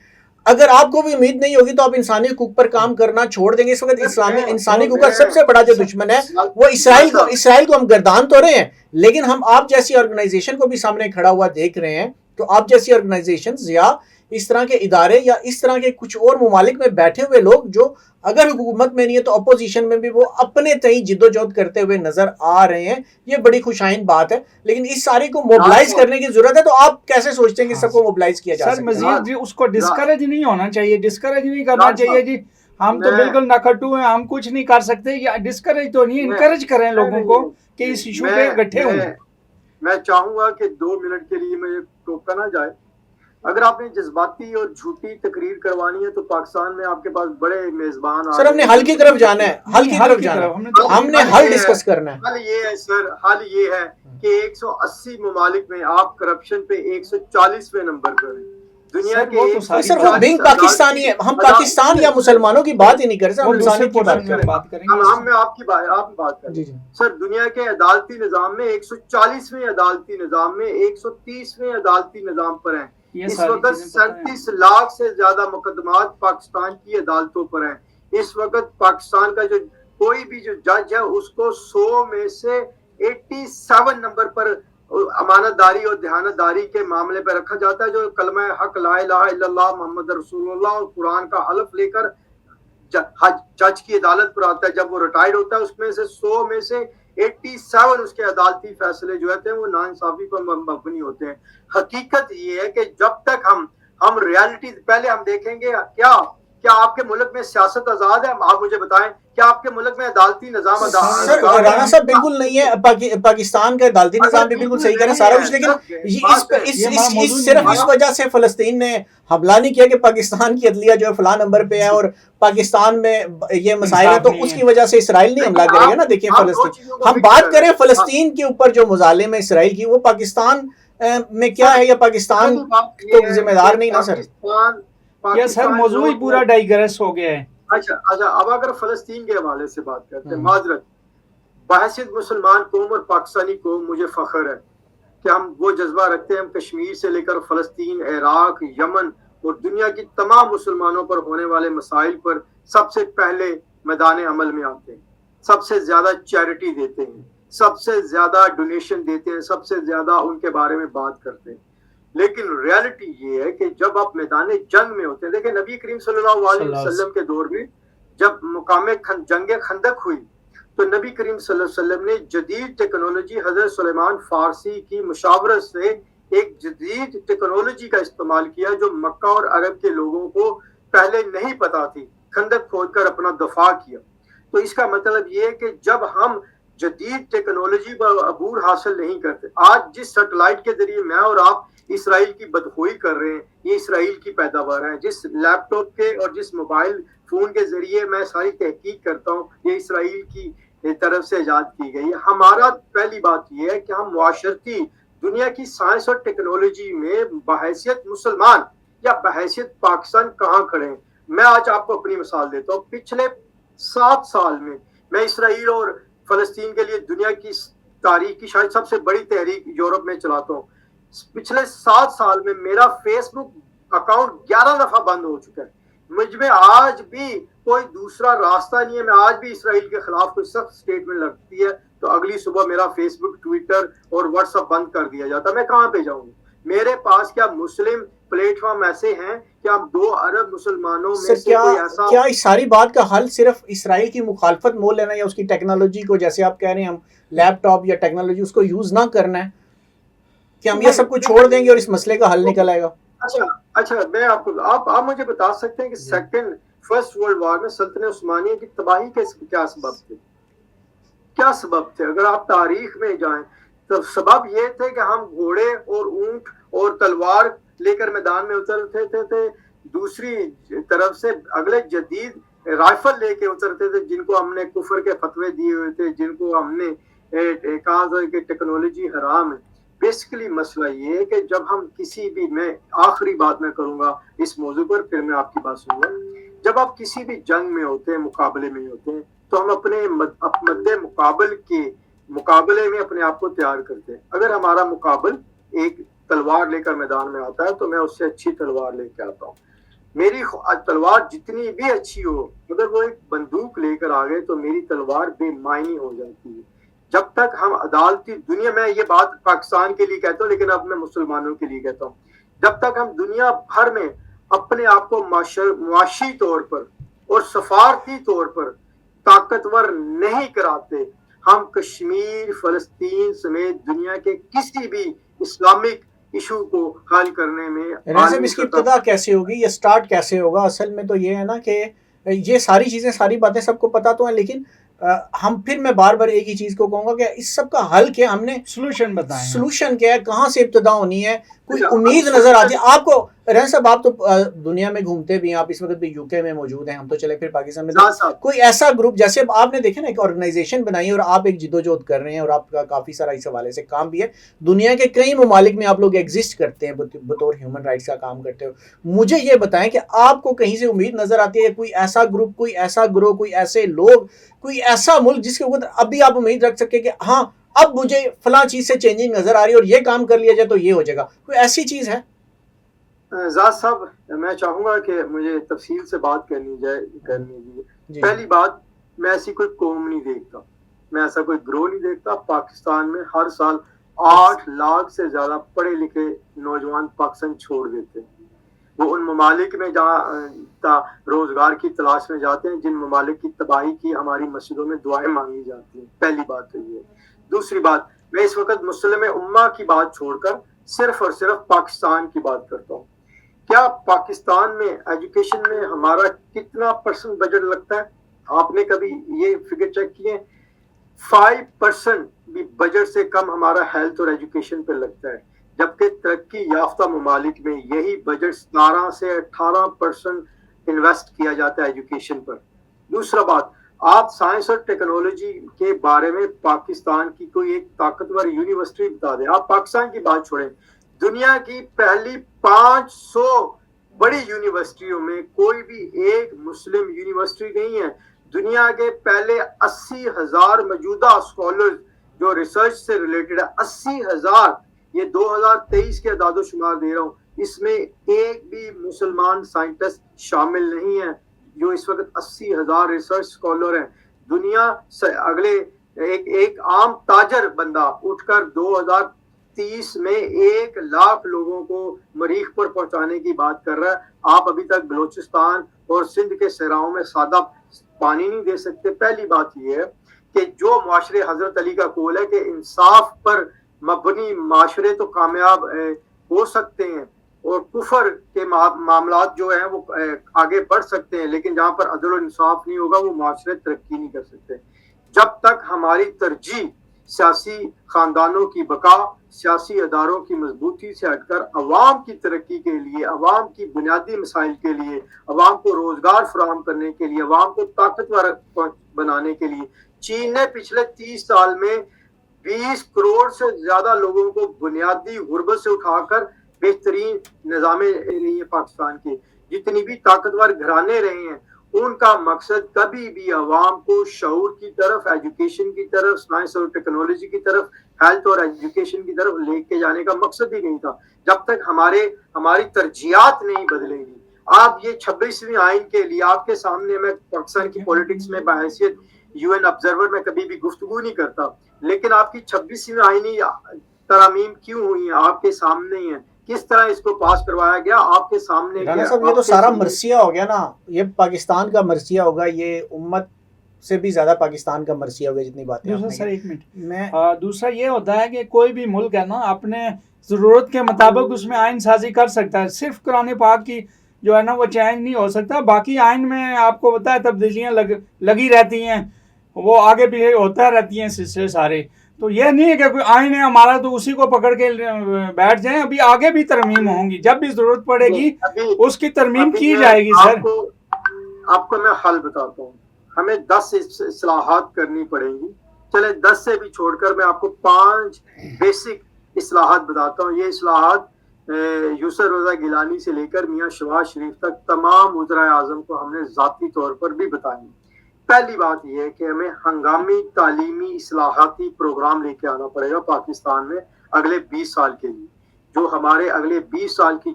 اگر آپ کو بھی امید نہیں ہوگی تو آپ انسانی حقوق پر کام کرنا چھوڑ دیں گے. اس وقت انسانی حقوق کا سب سے بڑا جو دشمن ہے وہ اسرائیل کو ہم گردان تو رہے ہیں, لیکن ہم آپ جیسی آرگنائزیشن کو بھی سامنے کھڑا ہوا دیکھ رہے ہیں. تو آپ جیسی آرگنائزیشنز یا اس طرح کے ادارے یا اس طرح کے کچھ اور ممالک میں بیٹھے ہوئے لوگ جو اگر حکومت میں نہیں ہے تو اپوزیشن میں بھی وہ اپنے تئیں جد و جہد کرتے ہوئے نظر آ رہے ہیں, یہ بڑی خوشائن بات ہے. لیکن اس ساری کو موبلائز کرنے کی ضرورت ہے. تو آپ کیسے سوچتے ہیں کہ سب کو موبلائز کیا جا سکتا ہے؟ سر مزید جی اس کو ڈسکریج نہیں ہونا چاہیے, ڈسکریج نہیں کرنا چاہیے جی. ہم تو بالکل نکھٹو ہیں, ہم کچھ نہیں کر سکتے, یا ڈسکریج تو نہیں, انکریج کریں لوگوں کو کہ اس ایشو پہ گٹھے ہوں. میں چاہوں گا کہ 2 منٹ کے لیے مجھے ٹوکا نہ جائے. اگر آپ نے جذباتی اور جھوٹی تقریر کروانی ہے تو پاکستان میں آپ کے پاس بڑے میزبان. سر ہم نے حل کی طرف جانا ہے, حل کی طرف جانا ہے, ہم نے حل ڈسکس کرنا ہے. حل یہ ہے سر, حل یہ ہے کہ 180 ممالک میں آپ کرپشن پہ 140ویں نمبر پر ہیں دنیا کے. سر وہ بینگ پاکستانی ہے, ہم پاکستان یا مسلمانوں کی بات ہی نہیں کر رہے, ہم انسانی کی بات کریں. ہم میں آپ کی بات کریں. سر دنیا کے عدالتی نظام میں 140ویں عدالتی نظام میں 130ویں عدالتی نظام پر ہیں. اس وقت 37 لاکھ سے زیادہ مقدمات پاکستان کی عدالتوں پر ہیں. اس وقت پاکستان کا جو کوئی بھی جو جج ہے اس کو 100 میں سے 87 نمبر پر امانت داری اور دیانت داری کے معاملے پہ رکھا جاتا ہے, جو کلمہ حق لا الہ الا اللہ محمد رسول اللہ اور قرآن کا حلف لے کر جج کی عدالت پر آتا ہے. جب وہ ریٹائرڈ ہوتا ہے اس میں سے 100 میں سے 87 اس کے عدالتی فیصلے جو ہوتے ہیں وہ ناانصافی پر مبنی ہوتے ہیں. حقیقت یہ ہے کہ جب تک ہم ریالٹی پہلے ہم دیکھیں گے کیا آپ کے ملک میں سیاست آزاد ہے؟ آپ مجھے بتائیں, کیا آپ کے ملک میں عدالتی نظام سر رانا صاحب بالکل نہیں ہے. پاکستان کا عدالتی نظام بھی بالکل صحیح کہہ رہا ہے سارا کچھ, لیکن صرف اس وجہ سے فلسطین نے حملہ نہیں کیا کہ پاکستان کی عدلیہ جو ہے فلاں نمبر پہ ہے اور پاکستان میں یہ مسائل ہے, تو اس کی وجہ سے اسرائیل نہیں حملہ کرے گا نا. دیکھیں فلسطین, ہم بات کریں فلسطین کے اوپر جو مظالم ہے اسرائیل کی, وہ پاکستان میں کیا ہے, یا پاکستان تو ذمہ دار نہیں نا سر. یا سر موضوع ہی پورا ڈائگریس ہو گیا ہے. اچھا اب اگر فلسطین کے حوالے سے بات کرتے ہیں, معذرت, بحیثیت مسلمان قوم اور پاکستانی قوم مجھے فخر ہے کہ ہم وہ جذبہ رکھتے ہیں. ہم کشمیر سے لے کر فلسطین, عراق, یمن اور دنیا کی تمام مسلمانوں پر ہونے والے مسائل پر سب سے پہلے میدان عمل میں آتے ہیں, سب سے زیادہ چیریٹی دیتے ہیں, سب سے زیادہ ڈونیشن دیتے ہیں, سب سے زیادہ ان کے بارے میں بات کرتے ہیں. لیکن ریالٹی یہ ہے کہ جب آپ میدان جنگ میں ہوتے ہیں, دیکھیں نبی کریم صلی اللہ علیہ وسلم کے دور میں جب مقام جنگ خندق ہوئی تو نبی کریم صلی اللہ علیہ وسلم نے جدید ٹیکنالوجی حضرت سلیمان فارسی کی مشاورت سے ایک جدید ٹیکنالوجی کا استعمال کیا جو مکہ اور عرب کے لوگوں کو پہلے نہیں پتا تھی. خندق کھود کر اپنا دفاع کیا. تو اس کا مطلب یہ ہے کہ جب ہم جدید ٹیکنالوجی پر عبور حاصل نہیں کرتے, آج جس سیٹلائٹ کے ذریعے میں اور آپ اسرائیل کی بدخوئی کر رہے ہیں, یہ اسرائیل کی پیداوار ہے. جس لیپ ٹاپ کے اور جس موبائل فون کے ذریعے میں ساری تحقیق کرتا ہوں, یہ اسرائیل کی طرف سے ایجاد کی گئی. ہمارا پہلی بات یہ ہے کہ ہم معاشرتی دنیا کی سائنس اور ٹیکنالوجی میں بحیثیت مسلمان یا بحیثیت پاکستان کہاں کھڑے ہیں. میں آج آپ کو اپنی مثال دیتا ہوں. پچھلے 7 سال میں اسرائیل اور فلسطین کے لیے دنیا کی تاریخ کی شاید سب سے بڑی تحریک یورپ میں چلاتا ہوں. پچھلے 7 سال میں میرا فیس بک اکاؤنٹ 11 دفعہ بند ہو چکا ہے. مجھ میں آج بھی کوئی دوسرا راستہ نہیں ہے. میں آج بھی اسرائیل کے خلاف کوئی سخت سٹیٹمنٹ لگتی ہے تو اگلی صبح میرا فیس بک، ٹویٹر اور واٹس ایپ بند کر دیا جاتا ہے. میں کہاں پہ جاؤں گا؟ میرے پاس کیا مسلم پلیٹ فارم ایسے ہیں کہ ہم 2 ارب مسلمانوں میں سے کوئی ایسا کیا اس ساری بات کا حل صرف اسرائیل کی مخالفت مول لینا یا اس کی ٹیکنالوجی کو، جیسے آپ کہہ رہے ہیں ہم لیپ ٹاپ یا ٹیکنالوجی اس کو یوز نہ کرنا ہے، کہ ہم یہ سب کچھ چھوڑ دیں گے اور اس مسئلے کا حل نکل آئے گا؟ اچھا میں آپ مجھے بتا سکتے ہیں کہ فرسٹ ورلڈ وار میں سلطنت عثمانیہ کی تباہی کے کیا سبب تھے؟ اگر آپ تاریخ میں جائیں تو سبب یہ تھے کہ ہم گھوڑے اور اونٹ اور تلوار لے کر میدان میں اترتے تھے. دوسری طرف سے اگلے جدید رائفل لے کے اترتے تھے جن کو ہم نے کفر کے فتوے دیے ہوئے تھے، جن کو ہم نے کہا تھا کہ ٹیکنالوجی حرام ہے. بیسیکلی مسئلہ یہ ہے کہ جب ہم کسی بھی، میں آخری بات میں کروں گا اس موضوع پر، پھر میں آپ کی بات سنوں گا. جب آپ کسی بھی جنگ میں ہوتے ہیں، مقابلے میں ہوتے ہیں، تو ہم اپنے مد مقابل کے مقابلے میں اپنے آپ کو تیار کرتے ہیں. اگر ہمارا مقابل ایک تلوار لے کر میدان میں آتا ہے تو میں اس سے اچھی تلوار لے کے آتا ہوں. میری تلوار جتنی بھی اچھی ہو، اگر وہ ایک بندوق لے کر آ گئے تو میری تلوار بے معنی ہو جاتی ہے. جب تک ہم عدالتی دنیا میں، یہ بات پاکستان کے لیے کہتا ہوں لیکن اب میں مسلمانوں کے لیے کہتا ہوں، جب تک ہم دنیا بھر میں اپنے آپ کو معاشی طور پر اور سفارتی طور پر طاقتور نہیں کراتے، ہم کشمیر، فلسطین سمیت دنیا کے کسی بھی اسلامک ایشو کو حل کرنے میں اس کی ابتدا کیسے ہوگی، یہ سٹارٹ کیسے ہوگا؟ اصل میں تو یہ ہے نا کہ یہ ساری چیزیں، ساری باتیں سب کو پتا تو ہیں، لیکن ہم پھر میں بار بار ایک ہی چیز کو کہوں گا کہ اس سب کا حل کیا، ہم نے سلوشن بتائیں، سلوشن کیا ہے، کہاں سے ابتدا ہونی ہے، کوئی امید نظر آتی ہے آپ کو؟ رحم صاحب آپ تو دنیا میں گھومتے بھی ہیں، آپ اس وقت بھی یو کے میں موجود ہیں، ہم تو چلے پھر پاکستان میں. کوئی ایسا گروپ، جیسے آپ نے دیکھا نا ایک آرگنائزیشن بنائی اور آپ ایک جدوجہد کر رہے ہیں اور آپ کا کافی سارا اس حوالے سے کام بھی ہے، دنیا کے کئی ممالک میں آپ لوگ ایگزسٹ کرتے ہیں بطور ہیومن رائٹس کا کام کرتے ہو. مجھے یہ بتائیں کہ آپ کو کہیں سے امید نظر آتی ہے کوئی ایسا گروپ، کوئی ایسا گروہ، کوئی ایسے لوگ، کوئی ایسا ملک جس کے اوپر ابھی آپ امید رکھ سکے کہ ہاں اب مجھے فلاں چیز سے چینجنگ نظر آ رہی ہے اور یہ کام کر لیا جائے تو یہ ہو جائے گا؟ کوئی ایسی چیز ہے؟ زاد صاحب میں چاہوں گا کہ مجھے تفصیل سے بات کرنی دیجیے. پہلی بات، میں ایسی کوئی قوم نہیں دیکھتا، میں ایسا کوئی گروہ نہیں دیکھتا. پاکستان میں ہر سال 8 لاکھ سے زیادہ پڑھے لکھے نوجوان پاکستان چھوڑ دیتے ہیں. وہ ان ممالک میں جہاں روزگار کی تلاش میں جاتے ہیں، جن ممالک کی تباہی کی ہماری مسجدوں میں دعائیں مانگی جاتی ہیں. پہلی بات تو یہ. دوسری بات، میں اس وقت مسلم امہ کی بات چھوڑ کر صرف اور صرف پاکستان کی بات کرتا ہوں. کیا پاکستان میں ایجوکیشن میں ہمارا کتنا % بجٹ لگتا ہے؟ آپ نے کبھی یہ فگر چیک کیے؟ 5% بھی بجٹ سے کم ہمارا ہیلتھ اور ایجوکیشن پہ لگتا ہے، جبکہ ترقی یافتہ ممالک میں یہی بجٹ 17 سے 18% انویسٹ کیا جاتا ہے ایجوکیشن پر. دوسرا بات، آپ سائنس اور ٹیکنالوجی کے بارے میں پاکستان کی کوئی ایک طاقتور یونیورسٹی بتا دیں. آپ پاکستان کی بات چھوڑیں، دنیا کی پہلی 500 بڑی یونیورسٹیوں میں کوئی بھی ایک مسلم یونیورسٹی نہیں ہے. دنیا کے پہلے 80,000 موجودہ اسکالر جو ریسرچ سے ریلیٹڈ ہے، 80,000، یہ 2023 کے اعداد و شمار دے رہا ہوں، اس میں ایک بھی مسلمان سائنٹسٹ شامل نہیں ہے. جو اس وقت 80,000 ریسرچ اسکالر ہیں، دنیا سے اگلے ایک عام تاجر بندہ اٹھ کر 2030 میں 1 لاکھ لوگوں کو مریخ پر پہنچانے کی بات کر رہا ہے. آپ ابھی تک بلوچستان اور سندھ کے صحراؤں میں سادہ پانی نہیں دے سکتے. پہلی بات یہ ہے کہ جو معاشرے حضرت علی کا قول ہے کہ انصاف پر مبنی معاشرے تو کامیاب ہو سکتے ہیں اور کفر کے معاملات جو ہیں وہ آگے بڑھ سکتے ہیں، لیکن جہاں پر عدل و انصاف نہیں ہوگا وہ معاشرے ترقی نہیں کر سکتے. جب تک ہماری ترجیح سیاسی خاندانوں کی بقا، سیاسی اداروں کی مضبوطی سے ہٹ کر عوام کی ترقی کے لیے، عوام کی بنیادی مسائل کے لیے، عوام کو روزگار فراہم کرنے کے لیے، عوام کو طاقتور بنانے کے لیے چین نے پچھلے 30 سال میں 20 کروڑ سے زیادہ لوگوں کو بنیادی غربت سے اٹھا کر بہترین نظام رہی ہے پاکستان کے. جتنی بھی طاقتور گھرانے رہے ہیں ان کا مقصد کبھی بھی عوام کو شعور کی طرف، ایجوکیشن کی طرف، سائنس اور ٹیکنالوجی کی طرف، ہیلتھ اور ایجوکیشن کی طرف لے کے جانے کا مقصد ہی نہیں تھا. جب تک ہماری ترجیحات نہیں بدلیں گی. آپ یہ 26ویں آئین کے لیے آپ کے سامنے، میں پاکستان کی پولیٹکس میں بحیثیت یو این آبزرور میں کبھی بھی گفتگو نہیں کرتا، لیکن آپ کی 26ویں آئینی ترامیم کیوں ہوئی ہیں آپ کے سامنے ہی ہیں. کس طرح اس کو پاس کروایا گیا آپ کے سامنے. رانا صاحب یہ تو سارا مرثیہ ہو گیا نا، یہ پاکستان کا مرثیہ ہوگا، یہ امت سے بھی زیادہ پاکستان کا مرثیہ ہوگا جتنی باتیں. دوسرا سر ایک منٹ، دوسرا یہ ہوتا ہے کہ کوئی بھی ملک ہے نا اپنے ضرورت کے مطابق اس میں آئین سازی کر سکتا ہے. صرف قرآن پاک کی جو ہے نا وہ چینج نہیں ہو سکتا. باقی آئین میں آپ کو پتہ ہے تبدیلیاں لگی رہتی ہیں، وہ آگے بھی ہوتا رہتی ہیں سلسلے سارے. تو یہ نہیں ہے کہ کوئی آئین ہے ہمارا تو اسی کو پکڑ کے بیٹھ جائیں. ابھی آگے بھی ترمیم ہوں گی، جب بھی ضرورت پڑے گی اس کی ترمیم کی جائے گی. سر آپ کو میں حل بتاتا ہوں. ہمیں 10 اصلاحات کرنی پڑیں گی. چلے 10 سے بھی چھوڑ کر میں آپ کو 5 بیسک اصلاحات بتاتا ہوں. یہ اصلاحات یوسف رضا گیلانی سے لے کر میاں شہباز شریف تک تمام وزرائے اعظم کو ہم نے ذاتی طور پر بھی بتائی. پہلی بات یہ ہے کہ ہمیں ہنگامی تعلیمی اصلاحاتی پروگرام لے کے آنا پڑے گا پاکستان میں اگلے 20 سال کے لیے، جو ہمارے اگلے 20 سال کی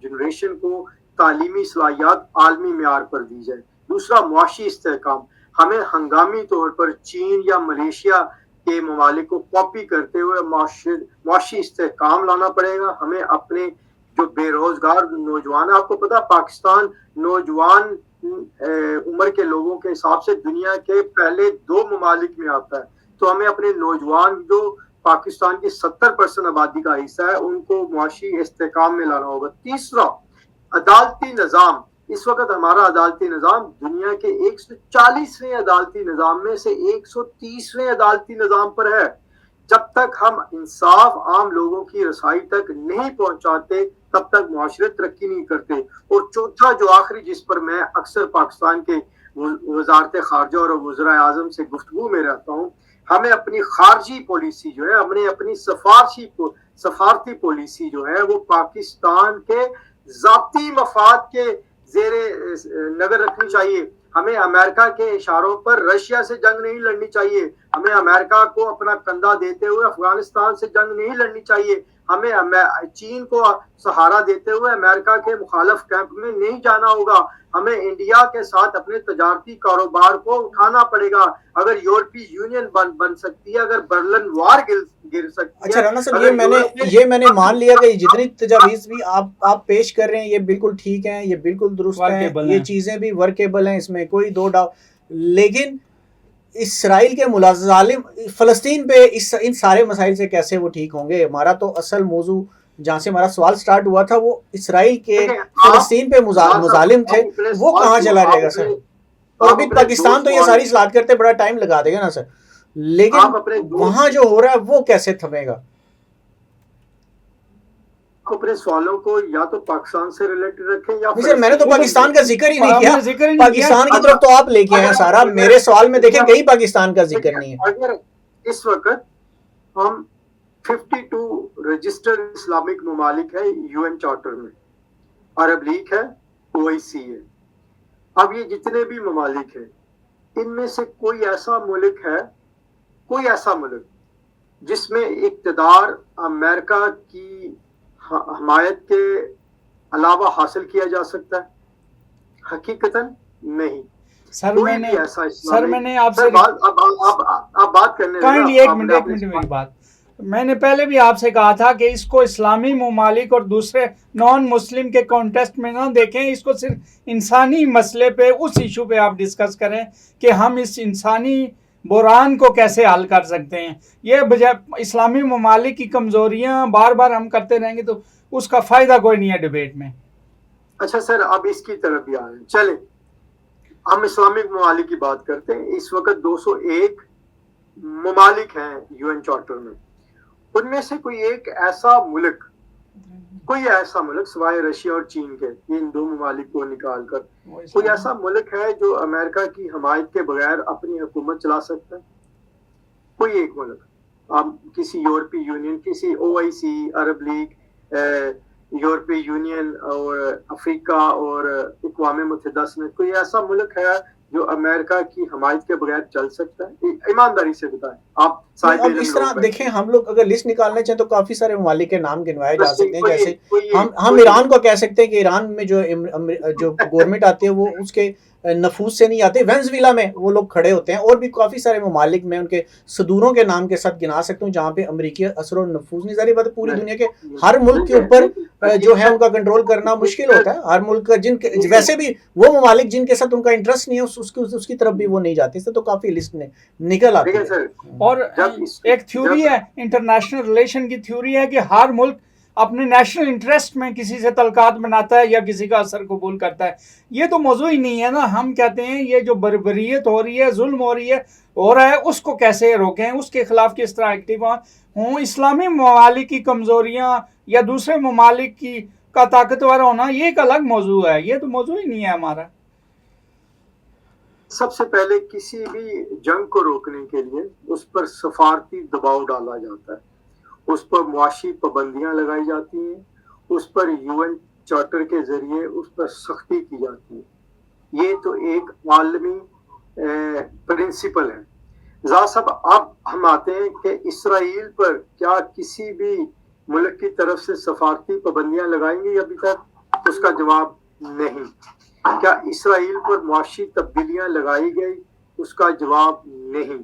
جنریشن کو تعلیمی صلاحیات عالمی معیار پر دی جائے. دوسرا، معاشی استحکام. ہمیں ہنگامی طور پر چین یا ملیشیا کے ممالک کو کاپی کرتے ہوئے معاشی استحکام لانا پڑے گا. ہمیں اپنے جو بے روزگار نوجوان، آپ کو پتا پاکستان نوجوان عمر کے لوگوں کے حساب سے دنیا کے پہلے 2 ممالک میں آتا ہے. تو ہمیں اپنے نوجوان جو پاکستان کی 70% آبادی کا حصہ ہے ان کو معاشی استحکام میں لانا ہوگا. تیسرا، عدالتی نظام. اس وقت ہمارا عدالتی نظام دنیا کے 140ویں عدالتی نظام میں سے 130ویں عدالتی نظام پر ہے. جب تک ہم انصاف عام لوگوں کی رسائی تک نہیں پہنچاتے تب تک معاشرت ترقی نہیں کرتے. اور چوتھا جو آخری جس پر میں اکثر پاکستان کے وزارت خارجہ اور وزرائے اعظم سے گفتگو میں رہتا ہوں، ہمیں اپنی خارجی پالیسی جو ہے، ہم نے اپنی سفارتی پالیسی جو ہے وہ پاکستان کے ذاتی مفاد کے زیر نظر رکھنی چاہیے. ہمیں امریکہ کے اشاروں پر رشیا سے جنگ نہیں لڑنی چاہیے. ہمیں امریکہ کو اپنا کندھا دیتے ہوئے افغانستان سے جنگ نہیں لڑنی چاہیے. ہمیں چین کو سہارا دیتے ہوئے امریکہ کے مخالف کیمپ میں نہیں جانا ہوگا. ہمیں انڈیا کے ساتھ اپنے تجارتی کاروبار کو اٹھانا پڑے گا. اگر یورپی یونین بن سکتی ہے، اگر برلن وار گر سکتی ہے. اچھا رانا صاحب، یہ میں نے مان لیا کہ جتنی تجاویز بھی آپ پیش کر رہے ہیں یہ بالکل ٹھیک ہیں، یہ بالکل درست ہیں، یہ چیزیں بھی ورکیبل ہیں، اس میں کوئی دو ڈاؤٹ. لیکن اسرائیل کے مظالم فلسطین پہ ان سارے مسائل سے کیسے وہ ٹھیک ہوں گے؟ ہمارا تو اصل موضوع جہاں سے ہمارا سوال سٹارٹ ہوا تھا وہ اسرائیل کے فلسطین پہ مظالم تھے، وہ کہاں چلا جائے گا سر؟ اور ابھی پاکستان تو یہ ساری اصلاحات کرتے بڑا ٹائم لگا دے گا نا سر، لیکن وہاں جو ہو رہا ہے وہ کیسے تھمے گا؟ اپنے سوالوں کو یا تو پاکستان سے ریلیٹڈ رکھیں یا سر میں نے تو پاکستان کا ذکر ہی نہیں کیا، پاکستان کی طرف تو آپ لے کے آئے ہیں سارا. میرے سوال میں دیکھیں کہیں پاکستان کا ذکر نہیں ہے. اگر اس وقت ہم 52 رجسٹرڈ اسلامک ممالک ہیں یو این چارٹر میں، عرب لیگ ہے، OIC ہے. اب یہ جتنے بھی ممالک ہیں ان میں سے کوئی ایسا ملک جس میں اقتدار امریکہ کی حمایت کے علاوہ حاصل کیا جا سکتا ہے؟ حقیقتاً نہیں. میں نے پہلے بھی آپ سے کہا تھا کہ اس کو اسلامی ممالک اور دوسرے نان مسلم کے کانٹیکسٹ میں نہ دیکھیں، اس کو صرف انسانی مسئلے پہ، اس ایشو پہ آپ ڈسکس کریں کہ ہم اس انسانی بحران کو کیسے حل کر سکتے ہیں. یہ بجائے اسلامی ممالک کی کمزوریاں بار بار ہم کرتے رہیں گے تو اس کا فائدہ کوئی نہیں ہے ڈیبیٹ میں. اچھا سر، اب اس کی طرف بھی آئیں. چلیں ہم اسلامک ممالک کی بات کرتے ہیں. اس وقت 201 ممالک ہیں UN چارٹر میں، ان میں سے کوئی ایسا ملک سوائے رشیا اور چین کے، ان دو ممالک کو نکال کر کوئی ایسا ملک ہے جو امریکہ کی حمایت کے بغیر اپنی حکومت چلا سکتا ہے؟ کوئی ایک ملک، آپ کسی یورپی یونین، کسی OIC، عرب لیگ، یورپی یونین اور افریقہ اور اقوام متحدہ سمیت کوئی ایسا ملک ہے جو امریکہ کی حمایت کے بغیر چل سکتا ہے؟ ایمانداری سے بتائیں آپ صاحب اب اس طرح دیکھیں، ہم لوگ اگر لسٹ نکالنا چاہیں تو کافی سارے ممالک کے نام گنوائے جا سکتے ہیں، جیسے ہم ایران کو کہہ سکتے ہیں کہ ایران میں جو گورنمنٹ آتی ہے وہ اس کے نفوذ سے نہیں آتے، وینزویلا میں وہ لوگ کھڑے ہوتے ہیں، اور بھی کافی سارے ممالک میں ان کے صدوروں کے نام کے ساتھ گنا سکتا ہوں جہاں پہ امریکی اثر و نفوذ نہیں، ظاہر بات ہے پوری دنیا کے ہر ملک کے اوپر جو ہے ان کا کنٹرول کرنا مشکل ہوتا ہے، ہر ملک کا ویسے بھی وہ ممالک جن کے ساتھ ان کا انٹرسٹ نہیں ہے اس کی طرف بھی وہ نہیں جاتے، اس سے تو کافی لسٹ میں نکل آتی ہے۔ اور ایک تھیوری ہے، انٹرنیشنل ریلیشن کی تھیوری ہے کہ ہر ملک اپنے نیشنل انٹرسٹ میں کسی سے تعلقات بناتا ہے یا کسی کا اثر قبول کرتا ہے۔ یہ تو موضوع ہی نہیں ہے نا، ہم کہتے ہیں یہ جو بربریت ہو رہی ہے، ظلم ہو رہا ہے اس کو کیسے روکیں، اس کے خلاف کس طرح ایکٹیو ہوں۔ اسلامی ممالک کی کمزوریاں یا دوسرے ممالک کا طاقتور ہونا یہ ایک الگ موضوع ہے، یہ تو موضوع ہی نہیں ہے ہمارا۔ سب سے پہلے کسی بھی جنگ کو روکنے کے لیے اس پر سفارتی دباؤ ڈالا جاتا ہے، اس پر معاشی پابندیاں لگائی جاتی ہیں، اس پر UN چارٹر کے ذریعے اس پر سختی کی جاتی ہے۔ یہ تو ایک عالمی پرنسپل ہے۔ ذرا صاحب اب ہم آتے ہیں کہ اسرائیل پر کیا کسی بھی ملک کی طرف سے سفارتی پابندیاں لگائیں گے؟ ابھی تک اس کا جواب نہیں۔ کیا اسرائیل پر معاشی تبدیلیاں لگائی گئی؟ اس کا جواب نہیں۔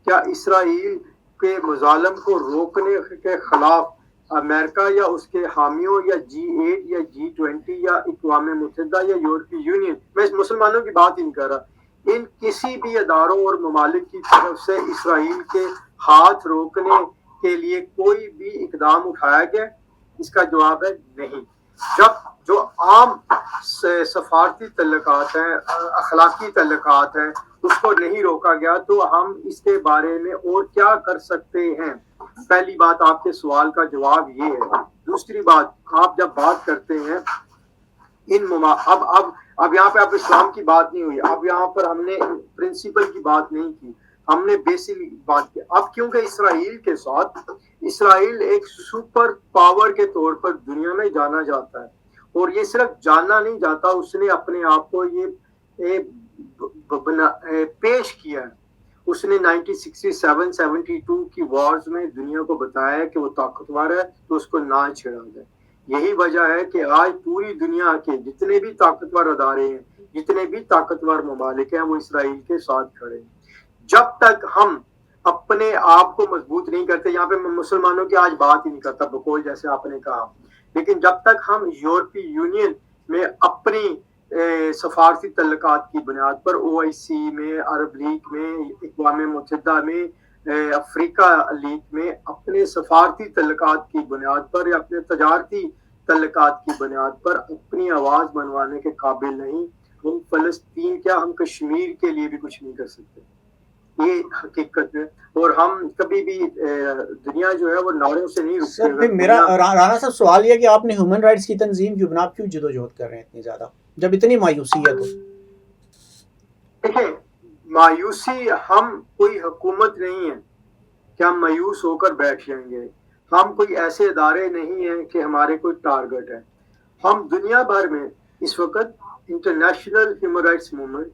کیا اسرائیل کے مظالم کو روکنے کے خلاف امریکہ یا اس کے حامیوں یا G8 یا G20 یا اقوام متحدہ یا یورپی یونین، میں مسلمانوں کی بات ہی نہیں کر رہا، ان کسی بھی اداروں اور ممالک کی طرف سے اسرائیل کے ہاتھ روکنے کے لیے کوئی بھی اقدام اٹھایا گیا؟ اس کا جواب ہے نہیں۔ جب جو عام سفارتی تعلقات ہیں، اخلاقی تعلقات ہیں، اس کو نہیں روکا گیا تو ہم اس کے بارے میں اور کیا کر سکتے ہیں؟ پہلی بات آپ کے سوال کا جواب یہ ہے۔ دوسری بات، آپ جب بات کرتے ہیں اب یہاں پہ اب اسلام کی بات نہیں ہوئی، اب یہاں پر ہم نے پرنسپل کی بات نہیں کی، ہم نے بیسک بات کی۔ اب کیونکہ اسرائیل کے ساتھ اسرائیل ایک سپر پاور کے طور پر دنیا میں جانا جاتا ہے، اور یہ صرف جانا نہیں جاتا، اس نے اپنے آپ کو یہ پیش کیا ہے۔ اس نے 1967-72 کی وارز میں دنیا کو بتایا کہ وہ طاقتور ہے تو اس کو نہ چھیڑا جائے۔ یہی وجہ ہے کہ آج پوری دنیا کے جتنے بھی طاقتور ادارے ہیں، جتنے بھی طاقتور ممالک ہیں، وہ اسرائیل کے ساتھ کھڑے ہیں۔ جب تک ہم اپنے آپ کو مضبوط نہیں کرتے، یہاں پہ مسلمانوں کی آج بات ہی نہیں کرتا بقول جیسے آپ نے کہا، لیکن جب تک ہم یورپی یونین میں اپنی سفارتی تعلقات کی بنیاد پر، OIC میں، عرب لیگ میں، اقوام متحدہ میں، افریقہ لیگ میں اپنے سفارتی تعلقات کی بنیاد پر یا اپنے تجارتی تعلقات کی بنیاد پر اپنی آواز منوانے کے قابل نہیں، ہم فلسطین کیا، ہم کشمیر کے لیے بھی کچھ نہیں کر سکتے۔ یہ حقیقت ہے، اور ہم کبھی بھی دنیا جو ہے وہ نعروں سے نہیں رکتے۔ سر میرا رانا صاحب سوال یہ ہے کہ آپ نے ہیومن رائٹس کی تنظیم کی بنا کیوں جدوجہد کر رہے ہیں اتنی زیادہ جب اتنی مایوسی ہے؟ تو دیکھیں، مایوسی، ہم کوئی حکومت نہیں ہے کہ ہم مایوس ہو کر بیٹھ جائیں گے، ہم کوئی ایسے ادارے نہیں ہیں کہ ہمارے کوئی ٹارگٹ ہے۔ ہم دنیا بھر میں اس وقت انٹرنیشنل ہیومن رائٹس موومنٹ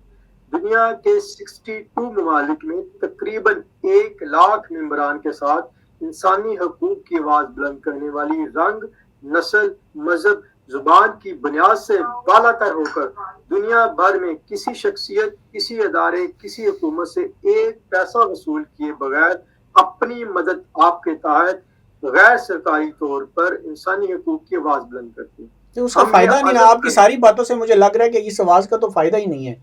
دنیا کے 62 ممالک میں تقریباً 1 لاکھ ممبران کے ساتھ انسانی حقوق کی آواز بلند کرنے والی، رنگ، نسل، مذہب، زبان کی بنیاد سے بالا تر ہو کر دنیا بھر میں کسی شخصیت، کسی ادارے، کسی حکومت سے 1 پیسہ وصول کیے بغیر اپنی مدد آپ کے تحت غیر سرکاری طور پر انسانی حقوق کی آواز بلند کرتی ہے۔ تو اس کا فائدہ نہیں نا؟ آپ کی ساری باتوں سے مجھے لگ رہا ہے کہ اس آواز کا تو فائدہ ہی نہیں ہے۔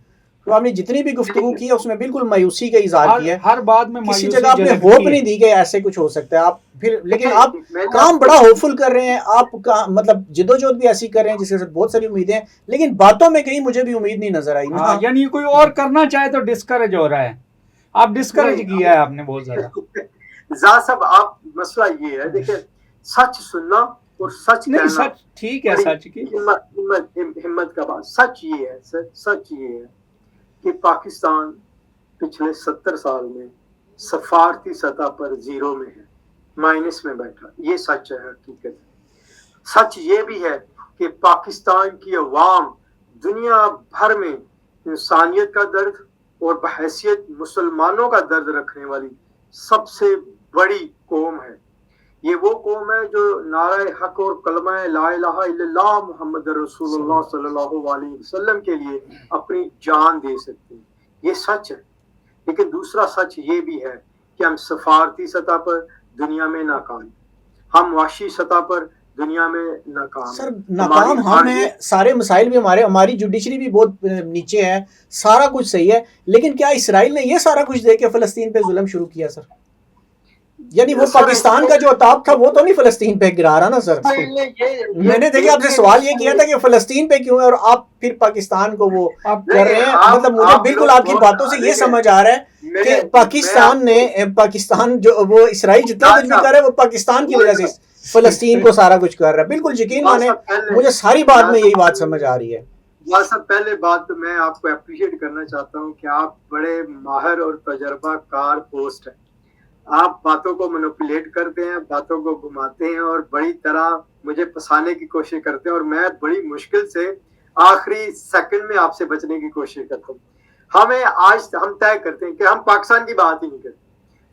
تو آپ نے جتنی بھی گفتگو کی ہے اس میں بالکل مایوسی کا اظہار کیا ہے، ہر بات میں کسی جگہ آپ نے ہوپ نہیں دی کہ ایسے کچھ ہو سکتا ہے۔ آپ پھر لیکن آپ کام بڑا ہوپفل کر رہے ہیں، آپ کا مطلب جدوجہد بھی ایسی کر رہے ہیں جس کے ساتھ بہت ساری امیدیں ہیں، لیکن باتوں میں کہیں مجھے بھی امید نہیں نظر آئی نا۔ یعنی کوئی اور کرنا چاہے تو ڈسکریج ہو رہا ہے۔ آپ ڈسکریج کیا ہے آپ نے بہت زیادہ. زاہد صاحب آپ مسئلہ یہ ہے دیکھیں سچ سننا اور سچ نہیں کہنا سچ ٹھیک ہے سچ کی ہمت کا بات. سچ یہ ہے سچ یہ ہے کہ پاکستان پچھلے 70 سال میں سفارتی سطح پر زیرو میں ہے, مائنس میں بیٹھا. یہ سچ ہے, حقیقت. سچ یہ بھی ہے کہ پاکستان کی عوام دنیا بھر میں انسانیت کا درد اور بحیثیت مسلمانوں کا درد رکھنے والی سب سے بڑی قوم ہے. یہ وہ قوم ہے جو نعرہ حق اور کلمہ لا الہ الا اللہ محمد رسول اللہ صلی اللہ علیہ وسلم کے لیے اپنی جان دے سکتی ہے. یہ سچ ہے. لیکن دوسرا سچ یہ بھی ہے کہ ہم سفارتی سطح پر دنیا میں ناکام, ہم معاشی سطح پر دنیا میں ناکام. سر ناکام ہم ہیں, سارے مسائل بھی ہماری جوڈیشری بھی بہت نیچے ہے, سارا کچھ صحیح ہے, لیکن کیا اسرائیل نے یہ سارا کچھ دے کے فلسطین پہ ظلم شروع کیا سر؟ یعنی وہ پاکستان کا جو عطاب تھا وہ تو نہیں فلسطین پہ گرا رہا نا سر. میں نے دیکھیں آپ سے سوال یہ کیا تھا کہ فلسطین پہ کیوں ہے, اور آپ پھر پاکستان کو وہ کر رہے ہیں. مطلب مجھے بالکل آپ کی باتوں سے یہ سمجھ آ رہا ہے کہ پاکستان جو وہ اسرائیل جتنا کچھ بھی کر رہا ہے وہ پاکستان کی وجہ سے فلسطین کو سارا کچھ کر رہا ہے. بالکل یقین مانے, مجھے ساری بات میں یہی بات سمجھ آ رہی ہے. سب پہلے بات تو میں آپ کو اپریشیٹ کرنا چاہتا ہوں کہ آپ بڑے ماہر اور تجربہ کار پوسٹ ہیں. آپ باتوں کو مینوپولیٹ کرتے ہیں, باتوں کو گھماتے ہیں اور بڑی طرح مجھے پھنسانے کی کوشش کرتے ہیں, اور میں بڑی مشکل سے آخری سیکنڈ میں آپ سے بچنے کی کوشش کرتا ہوں. ہم طے کرتے ہیں کہ ہم پاکستان کی بات ہی نہیں کرتے,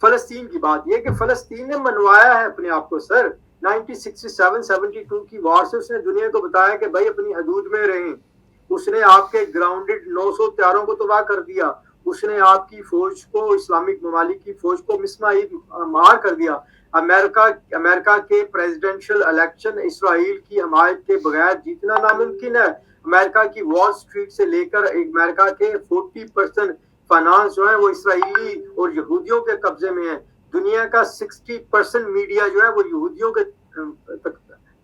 فلسطین کی بات. یہ کہ فلسطین نے منوایا ہے اپنے آپ کو سر 1967-72 کی وار سے. اس نے دنیا کو بتایا کہ بھائی اپنی حدود میں رہیں. اس نے آپ کے گراؤنڈڈ 900 تیاروں کو تباہ کر دیا. اس نے آپ کی فوج کو, اسلامک ممالک کی فوج کو مار کر دیا. امریکہ کے پریزیڈنشل الیکشن اسرائیل کی حمایت کے بغیر جیتنا ناممکن ہے. امریکہ کی وال سٹریٹ سے لے کر امریکہ کے 40% فائنانس جو ہے وہ اسرائیلی اور یہودیوں کے قبضے میں ہے. دنیا کا 60% میڈیا جو ہے وہ یہودیوں کے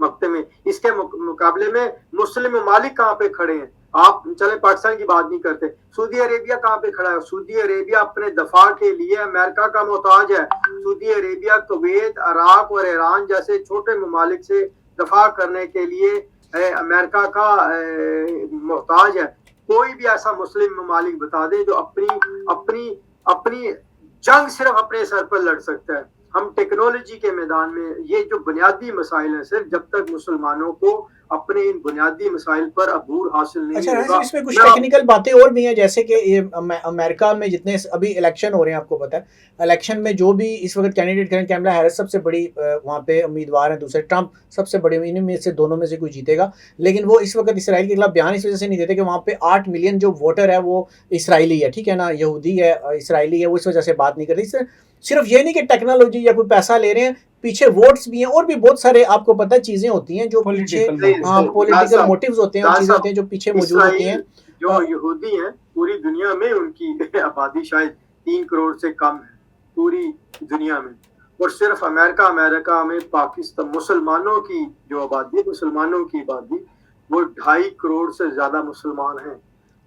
مقتے میں. اس کے مقابلے میں مسلم ممالک کہاں پہ کھڑے ہیں؟ آپ چلے پاکستان کی بات نہیں کرتے, سعودی عربیہ کہاں پہ کھڑا ہے؟ سعودی عربیہ اپنے دفاع کے لیے امریکہ کا محتاج ہے. سعودی عربیہ کویت, عراق اور ایران جیسے چھوٹے ممالک سے دفاع کرنے کے لیے امریکہ کا محتاج ہے. کوئی بھی ایسا مسلم ممالک بتا دیں جو اپنی جنگ صرف اپنے سر پر لڑ سکتا ہے. ہم ٹیکنالوجی کے میدان میں یہ جو بنیادی مسائل ہیں سر, جب تک مسلمانوں کو اپنے ان بنیادی مسائل پر عبور حاصل نہیں ہوگا. اس میں کچھ ٹیکنیکل باتیں اور بھی ہیں, جیسے کہ امریکہ میں جتنے ابھی الیکشن ہو رہے ہیں, آپ کو پتہ ہے الیکشن میں جو بھی اس وقت کینڈیڈیٹ کریں, کیملا ہیرس سب سے بڑی وہاں پہ امیدوار ہیں, دوسرے ٹرمپ سب سے بڑے, ان میں سے دونوں میں سے کوئی جیتے گا. لیکن وہ اس وقت اسرائیل کے خلاف بیان اس وجہ سے نہیں دیتے کہ وہاں پہ 8 ملین جو ووٹر ہے وہ اسرائیلی ہے, ٹھیک ہے نا, یہودی ہے, اسرائیلی ہے, وہ اس وجہ سے بات نہیں کرتے. صرف یہ نہیں کہ ٹیکنالوجی یا کوئی پیسہ لے رہے ہیں, پیچھے ووٹس بھی ہیں اور بھی بہت سارے آپ کو پتہ چیزیں ہوتی ہیں جو پیچھے پولیٹیکل موٹیوز ہوتے ہیں, چیزیں ہوتی ہیں جو پیچھے موجود ہوتی ہیں. جو یہودی ہیں پوری دنیا میں ان کی آبادی شاید 3 کروڑ سے کم ہے پوری دنیا میں, اور صرف امریکہ میں پاکستان مسلمانوں کی جو آبادی, مسلمانوں کی آبادی وہ 2.5 کروڑ سے زیادہ مسلمان ہیں.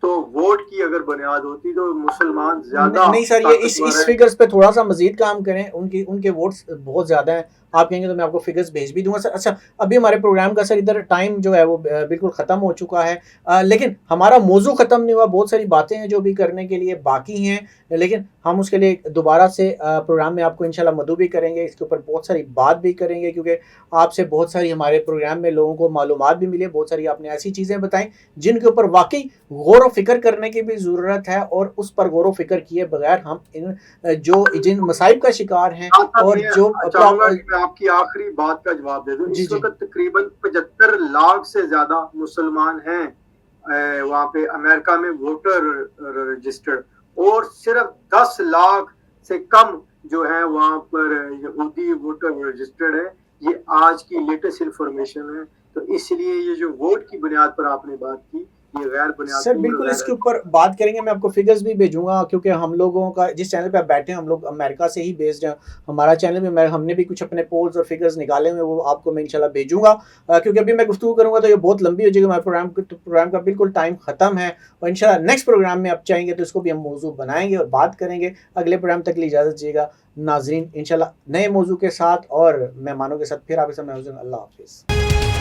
تو ووٹ کی اگر بنیاد ہوتی تو مسلمان زیادہ نہیں سر, یہ اس فگرز پہ تھوڑا سا مزید کام کریں. ان کے ووٹس بہت زیادہ ہیں. آپ کہیں گے تو میں آپ کو فگرز بھیج بھی دوں گا سر. اچھا, ابھی ہمارے پروگرام کا سر ادھر ٹائم جو ہے وہ بالکل ختم ہو چکا ہے, لیکن ہمارا موضوع ختم نہیں ہوا. بہت ساری باتیں ہیں جو بھی کرنے کے لیے باقی ہیں, لیکن ہم اس کے لیے دوبارہ سے پروگرام میں آپ کو انشاءاللہ مدعو بھی کریں گے, اس کے اوپر بہت ساری بات بھی کریں گے, کیونکہ آپ سے بہت ساری ہمارے پروگرام میں لوگوں کو معلومات بھی ملی, بہت ساری آپ نے ایسی چیزیں بتائیں جن کے اوپر واقعی غور و فکر کرنے کی بھی ضرورت ہے, اور اس پر غور و فکر کیے بغیر ہم جن مصائب کا شکار ہیں اور جو آپ کی آخری بات کا جواب دے دوں. اس وقت تقریباً 75 لاکھ سے زیادہ مسلمان ہیں وہاں پہ امریکہ میں ووٹر رجسٹرڈ, اور صرف 10 لاکھ سے کم جو ہیں وہاں پر یہودی ووٹر رجسٹرڈ ہے. یہ آج کی لیٹسٹ انفارمیشن ہے. تو اس لیے یہ جو ووٹ کی بنیاد پر آپ نے بات کی, یہ غیر بنیادی سر بالکل اس کے اوپر بات کریں گے. میں آپ کو فگرز بھی بھیجوں گا کیونکہ ہم لوگوں کا جس چینل پہ آپ بیٹھے ہیں ہم لوگ امریکہ سے ہی بیسڈ ہیں. ہمارا چینل میں ہم نے بھی کچھ اپنے پولز اور فگرز نکالے ہوئے وہ آپ کو میں انشاءاللہ بھیجوں گا کیونکہ ابھی میں گفتگو کروں گا تو یہ بہت لمبی ہو جائے گی. ہمارے پروگرام کا بالکل ٹائم ختم ہے اور انشاءاللہ نیکسٹ پروگرام میں آپ چاہیں گے تو اس کو بھی ہم موضوع بنائیں گے اور بات کریں گے. اگلے پروگرام تک کے لیے اجازت دیجیے گا ناظرین. انشاءاللہ نئے موضوع کے ساتھ اور مہمانوں کے ساتھ پھر آپ کے سامنے حاضر ہوں. اللہ حافظ.